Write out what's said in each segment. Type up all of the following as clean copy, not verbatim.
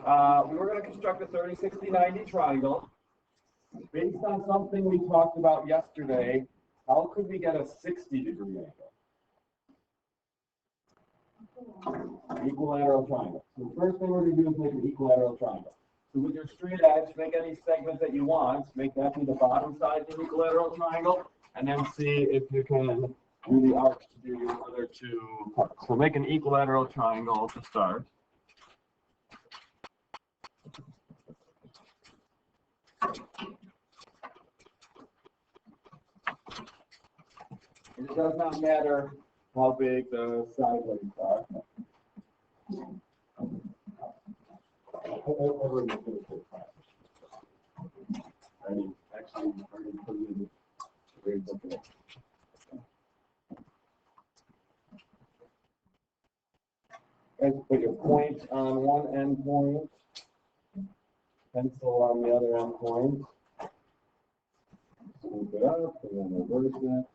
We were going to construct a 30, 60, 90 triangle. Based on something we talked about yesterday, how could we get a 60-degree angle? Equilateral triangle. So the first thing we're going to do is make an equilateral triangle. So with your straight edge, make any segment that you want. Make that be the bottom side of the equilateral triangle, and then see if you can do the arcs to do your other two parts. So make an equilateral triangle to start. It does not matter how big the side legs are. And put your point on one end point, pencil on the other end point. Move it up and then reverse it.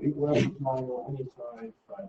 Equilateral triangle, any side, side.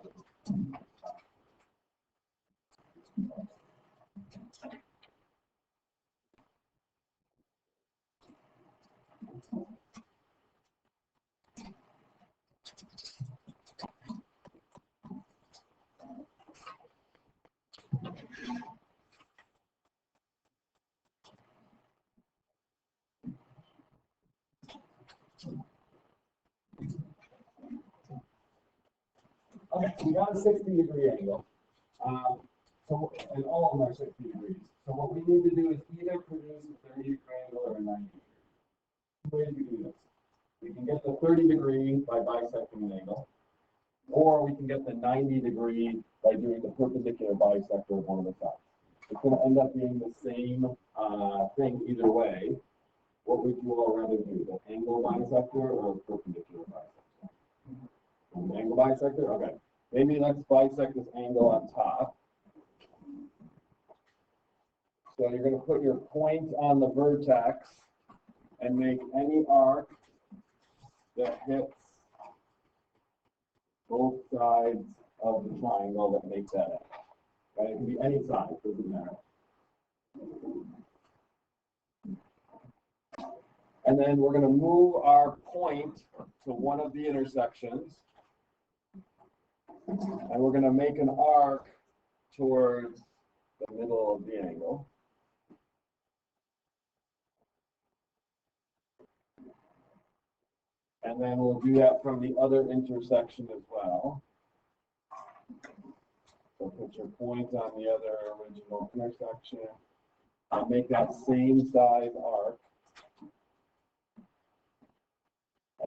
Okay, we got a 60-degree angle. And all of them are 60 degrees. So what we need to do is either produce a 30-degree angle or a 90-degree. Two ways we do this. We can get the 30-degree by bisecting an angle, or we can get the 90-degree by doing the perpendicular bisector of one of the sides. It's going to end up being the same thing either way. What would you all rather do, the angle bisector or perpendicular bisector? An angle bisector? Okay. Maybe let's bisect this angle on top. So you're going to put your point on the vertex and make any arc that hits both sides of the triangle that makes that angle. Right? It can be any side, doesn't matter. And then we're going to move our point to one of the intersections. And we're going to make an arc towards the middle of the angle. And then we'll do that from the other intersection as well. So put your point on the other original intersection. And make that same size arc.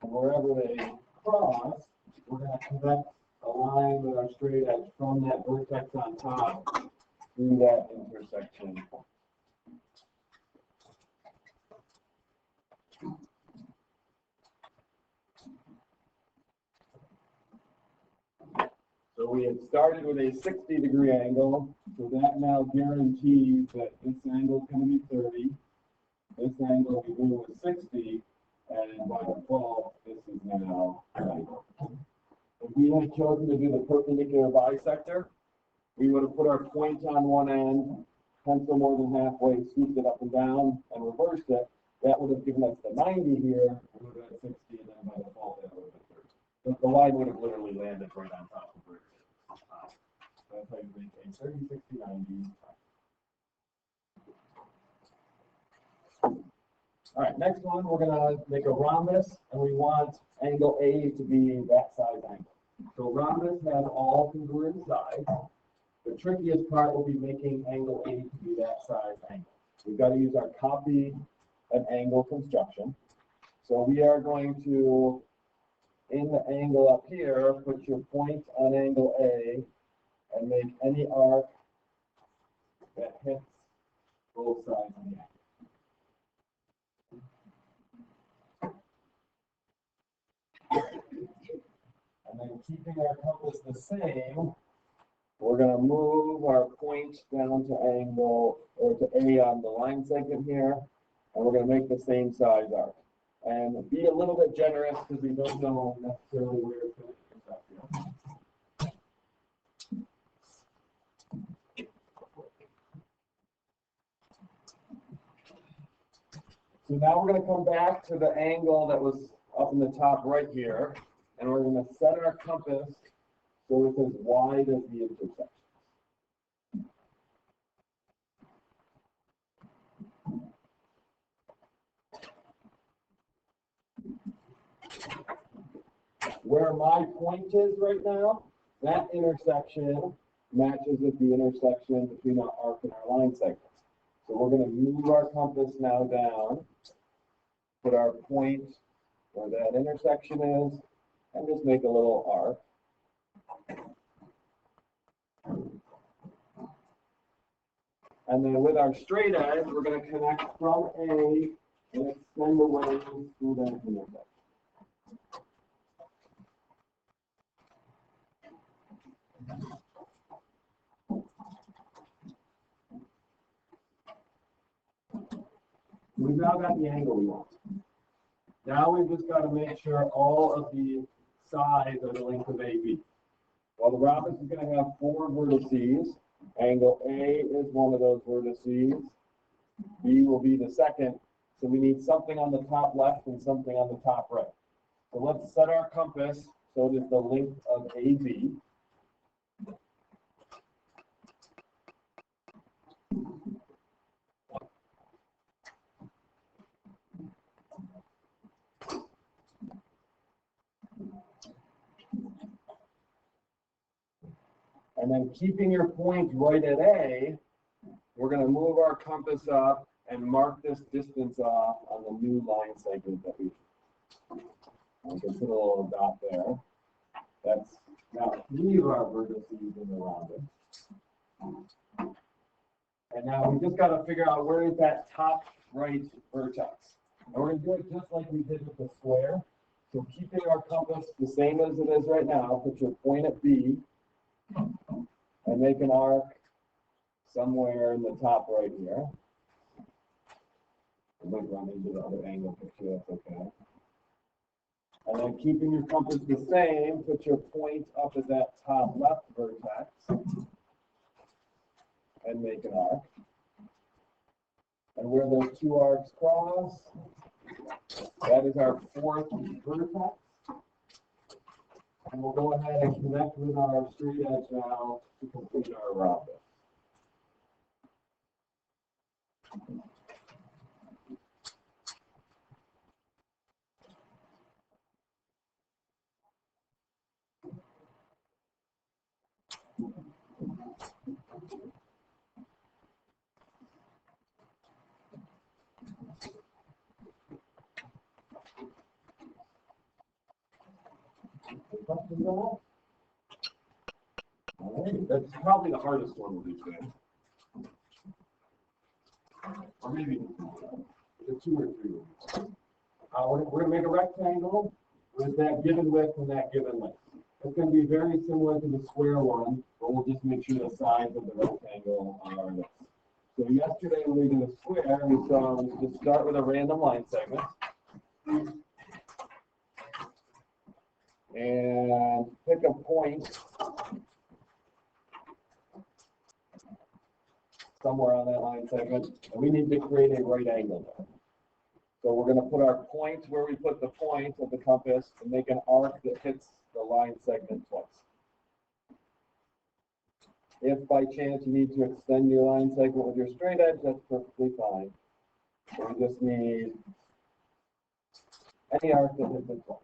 And wherever they cross, we're going to connect a line with our straight edge from that vertex on top through that intersection. So we had started with a 60-degree angle, so that now guarantees that this angle is going to be 30, this angle we do with 60, and by default, this is now 90. If we had chosen to do the perpendicular bisector, we would have put our point on one end, pencil more than halfway, scooped it up and down, and reversed it. That would have given us the 90 here, we would have had 60, and then by default, that would have been 30. The line would have literally landed right on top of where it is. That's how you maintain 30, 60, 90. All right, next one, we're going to make a rhombus, and we want angle A to be that size angle. So rhombus has all congruent sides. The trickiest part will be making angle A to be that size angle. We've got to use our copy and angle construction. So we are going to, in the angle up here, put your point on angle A and make any arc that hits both sides of the angle. And then keeping our compass the same, we're going to move our point down to angle, or to A on the line segment here, and we're going to make the same size arc. And be a little bit generous because we don't know necessarily where it's going to intersect here. So now we're going to come back to the angle that was up in the top right here, and we're going to set our compass so it's as wide as the intersection. Where my point is right now, that intersection matches with the intersection between our arc and our line segments. So we're going to move our compass now down, put our point where that intersection is, and just make a little arc. And then with our straight edge, we're going to connect from A and extend away through that intersection. We've now got the angle we want. Now we've just got to make sure all of the sides are the length of AB. Well, the rhombus is going to have 4 vertices. Angle A is one of those vertices. B will be the second. So we need something on the top left and something on the top right. So let's set our compass so it is the length of AB. And then keeping your point right at A, we're going to move our compass up and mark this distance off on the new line segment that we can put a little dot there. That's now 3 of our vertices in the rhombus. And now we just got to figure out where is that top right vertex. And we're going to do it just like we did with the square. So keeping our compass the same as it is right now, put your point at B and make an arc somewhere in the top right here. I might run into the other angle picture, that's okay. And then keeping your compass the same, put your point up at that top left vertex and make an arc. And where those 2 arcs cross, that is our 4th vertex. And we'll go ahead and connect with our straight edge now to complete our rhombus. Any questions on that? All right, that's probably the hardest one we'll do today. Or maybe the 2 or 3. We're going to make a rectangle with that given width and that given length. It's going to be very similar to the square one, but we'll just make sure the sides of the rectangle are this. So yesterday when we did a square, we saw we just start with a random line segment. And pick a point somewhere on that line segment, and we need to create a right angle there. So we're going to put our point where we put the point of the compass and make an arc that hits the line segment twice. If by chance you need to extend your line segment with your straight edge, that's perfectly fine. So we just need any arc that hits it twice.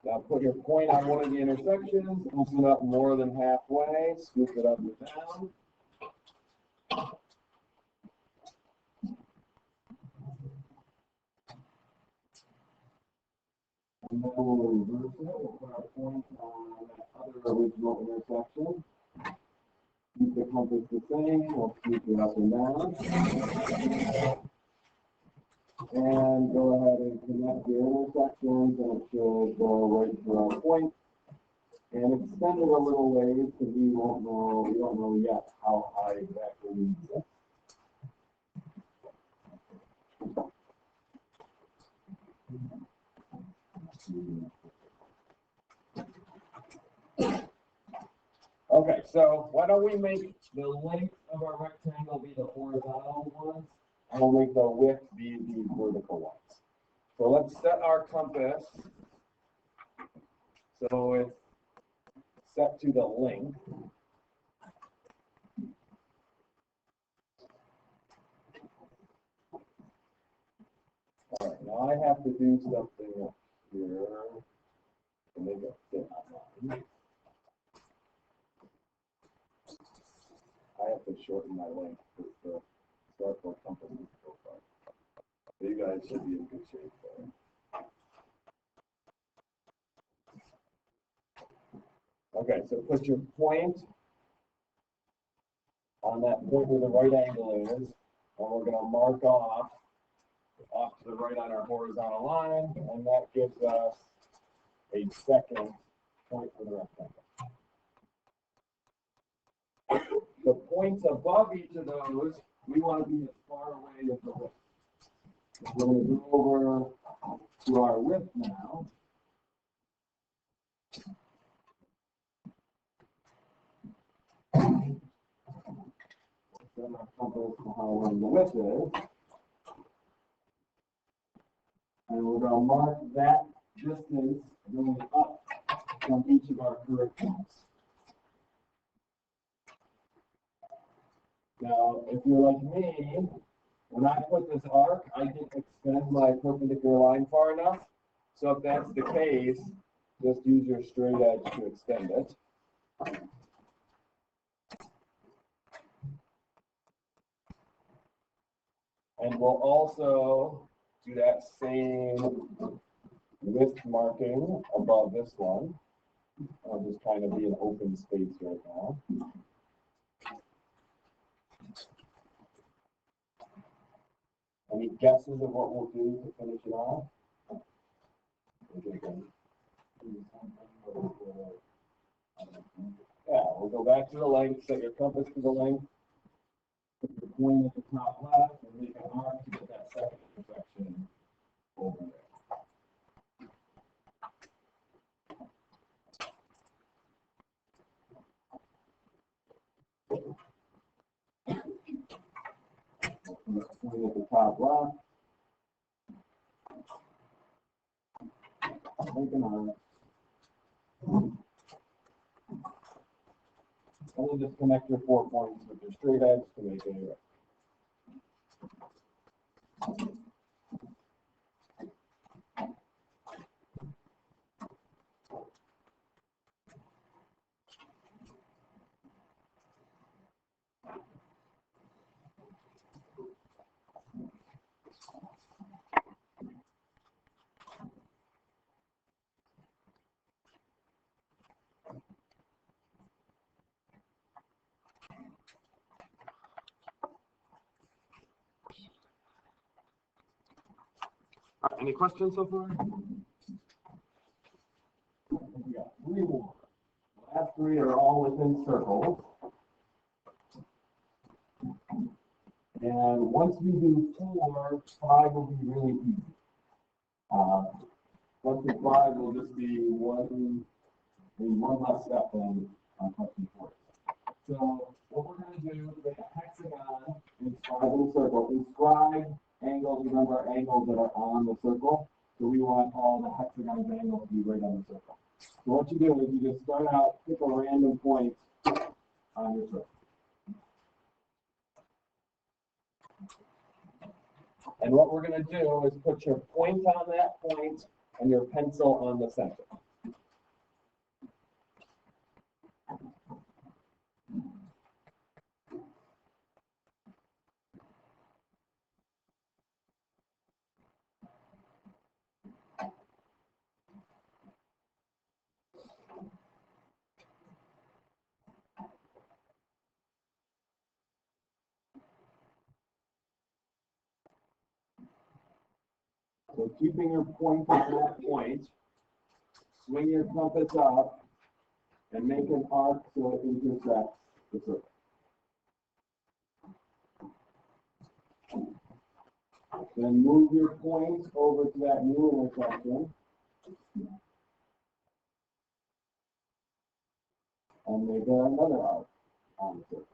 Now put your point on one of the intersections, open up more than halfway, scoop it up and down. And then we'll reverse it, we'll put our point on that other original intersection. Keep the compass the same, we'll keep it up and down. And go ahead and connect your intersections, and it should go right to our point. And extend it a little ways, because we don't know yet how high exactly we need it. Okay, so why don't we make the length of our rectangle be the horizontal ones, and we'll make the width be the vertical ones. So let's set our compass so it's set to the length. All right, now I have to do something up here to make it fit on mine. I have to shorten my length because the Starport compass is so far. So you guys should be in good shape there. Okay, so put your point on that point where the right angle is, and we're going to mark off to the right on our horizontal line, and that gives us a second point for the rectangle. The points above each of those, we want to be as far away as the width. So we're going to go over to our width now. Set our compass to how long the width is. And we're going to mark that distance going up from each of our curved points. Now, if you're like me, when I put this arc, I didn't extend my perpendicular line far enough. So if that's the case, just use your straight edge to extend it. And we'll also do that same width marking above this one. I'll just kind of be an open space right now. Any guesses of what we'll do to finish it off? Yeah, we'll go back to the length, set your compass to the length, put your point at the top left, and make an arc to get that second intersection over there. Point at the top left. Make an arc. And then just connect your 4 points with your straight edge to make it a Any questions so far? We got 3 more. The last 3 are all within circles. And once we do 4, 5 will be really easy. Once we 5 will just be one less step than on question 4. So what we're going to do is make a hexagon inscribe in a circle. Inscribe angles, remember angles that are on the circle. So we want all the hexagon's angles to be right on the circle. So what you do is you just start out, pick a random point on your circle. And what we're going to do is put your point on that point and your pencil on the center. So keeping your point on that point, swing your compass up and make an arc so it intersects the circle. Then move your point over to that new intersection and make another arc on the circle.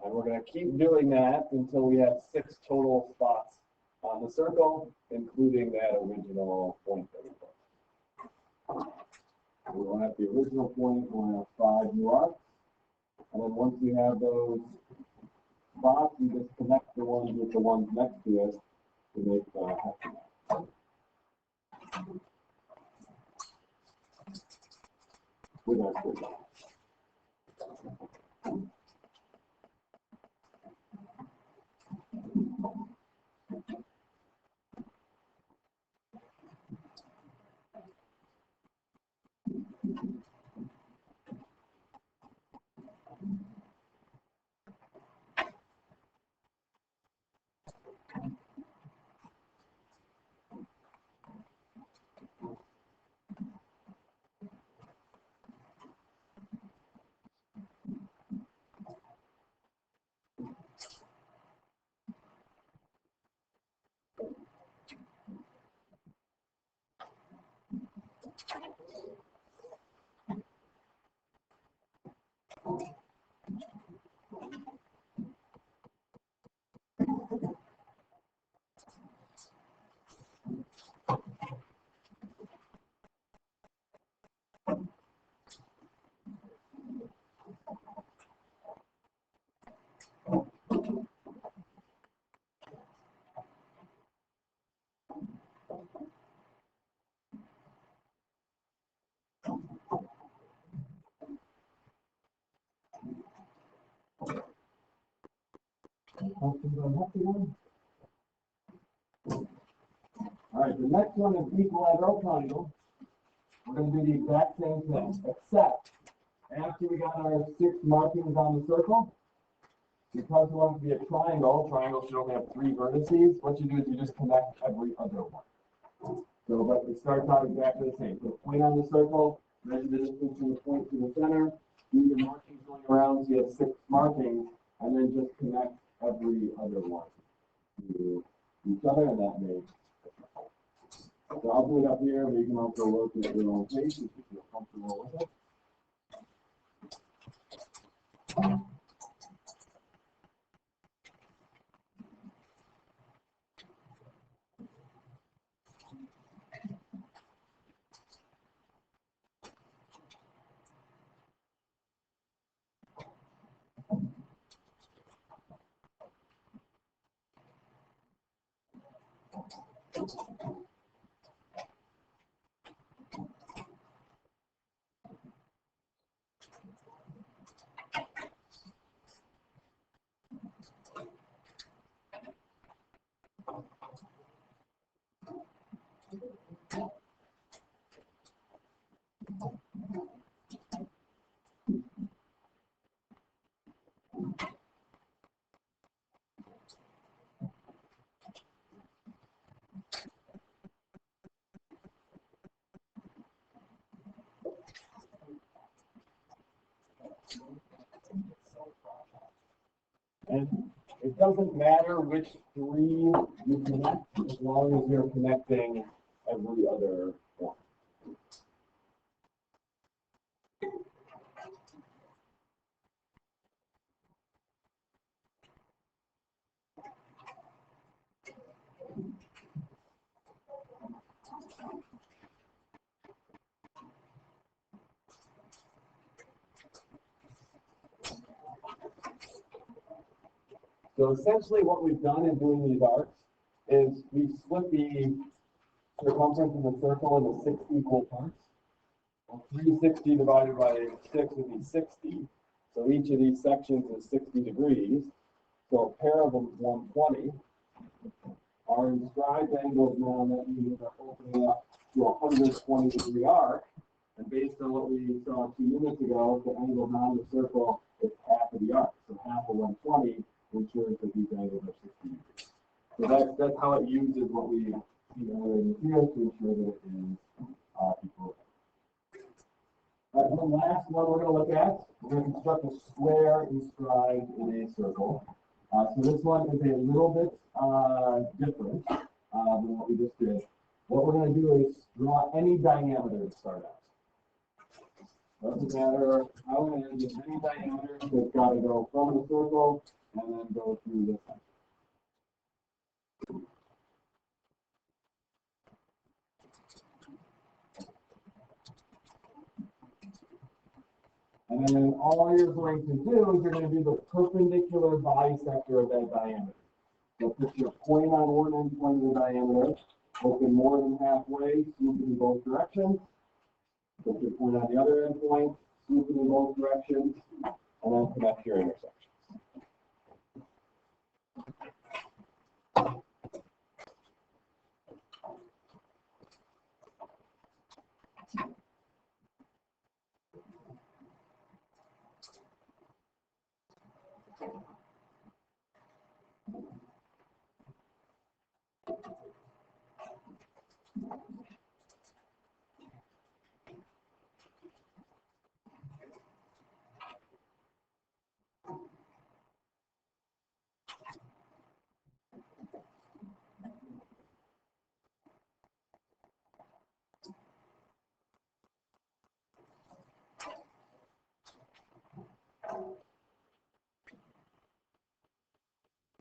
And we're going to keep doing that until we have 6 total spots on the circle, including that original point that we put. We will have the original point, we'll have 5 new arcs. And then once we have those spots, we just connect the ones with the ones next to it to make the hexagon. With our circle. All right, the next one is equilateral triangle. We're going to do the exact same thing, except after we got our 6 markings on the circle, because we want it to be a triangle, triangle should only have 3 vertices. What you do is you just connect every other one. So, but it starts out exactly the same. So, point on the circle, measure the distance from the point to the center, do your markings going around, so you have 6 markings, and then just connect every other one to each other, and that makes a circle. So I'll do it up here, but you can also work at your own pace if you feel comfortable with it. And it doesn't matter which 3 you connect, as long as you're connecting every other one. So essentially what we've done in doing these arcs is we've split the circumference of the circle into 6 equal parts. Well, 360 divided by 6 would be 60. So each of these sections is 60 degrees. So a pair of them is 120. Our inscribed angles now, that means are opening up to a 120 degree arc. And based on what we saw 2 minutes ago, the angle down the circle is half of the arc. So half of 120 ensures that these angles are 60 degrees. So that's how it uses what we see in the field to ensure that it is equal. The last one we're going to look at, we're going to construct a square inscribed in a circle. So this one is a little bit different than what we just did. What we're going to do is draw any diameter to start out. Doesn't matter how it ends, just any diameter. So it's got to go from the circle and then go through this one. And then all you're going to do is you're going to do the perpendicular bisector of that diameter. So put your point on one end point of the diameter, open more than halfway, swoop in both directions. Put your point on the other end point, swoop in both directions, and then connect your intersections.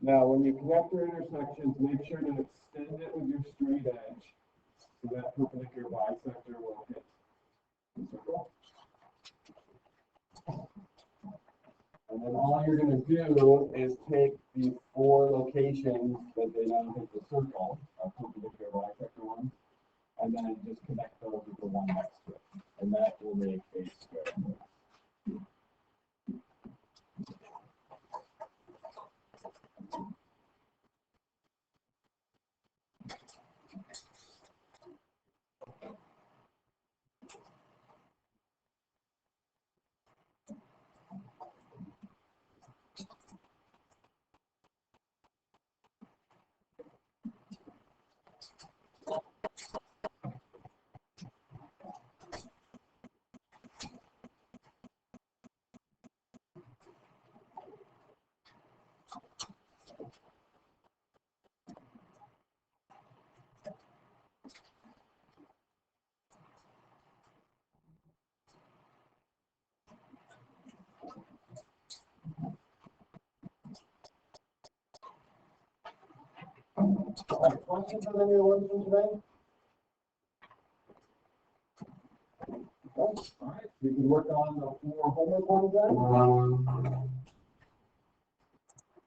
Now, when you connect your intersections, make sure to extend it with your straight edge so that perpendicular bisector will hit the circle. And then all you're going to do is take the 4 locations that they now hit the circle, perpendicular bisector ones, and then just connect those with the one next to it. And that will make a square. Questions on any of the ones from today? Okay. All right. We can work on the 4 homework ones then.